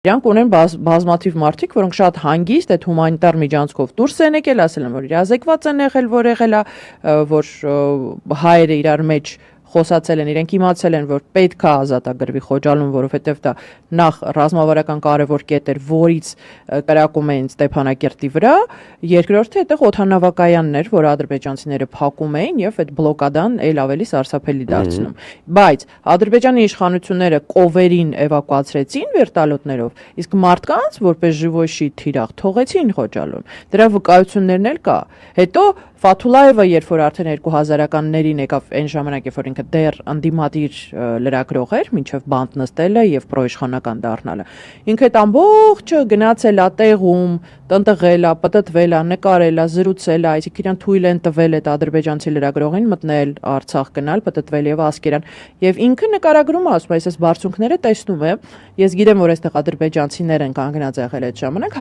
Իրանք ունեն բազմաթիվ մարդիկ, որոնք շատ հանգիստ այդ հումանիտար միջանցքով դուրս են եկել, ասել են, որ իրազեկված են եղել, որ եղել է, որ հայերը իրար մեջ խոսացել են, իրենք իմացել են, որ պետք է ազատագրվի Խոջալուն, որովհետև դա նախ ռազմավարական կարևոր կետ էր, որից կրակում էին Ստեփանակերտի վրա, երկրորդը այդտեղ օդանավակայանն էր, որ ադրբեջանցիները փակում էին եւ այդ բլոկադան ել ավելի սարսափելի դարձնում։ Բայց Ադրբեջանի իշխանությունները կովերին էվակուացրեցին վերտալոտներով, իսկ մարդկանց, որպես ժիվոյ թիրախ, թողեցին Խոջալուն։ Դրա վկայություններն էլ կա։ Հետո Ֆաթուլաևը, երբ որ արդեն 2000-ականներին եկավ այն ժամանակ, երբ որ ինքը դեռ անդիմադիր լրագրող էր, մինչև բանտ նստելը եւ պրոիշխանական դառնալը, ինքը այդ ամբողջը գնացել է տեղում, տնտղել է, պտտվել է, նկարել է, զրուցել է, այսինքն իրան թույլ են տվել այդ ադրբեջանցի լրագրողին մտնել Արցախ գնալ, պտտվել եւ Ասկերան, եւ ինքը նկարագրում է, ասում է, այս բարձունքները տեսնում եմ, ես գիտեմ, որ այստեղ ադրբեջանցիներ են կանգնած եղել այդ ժամանակ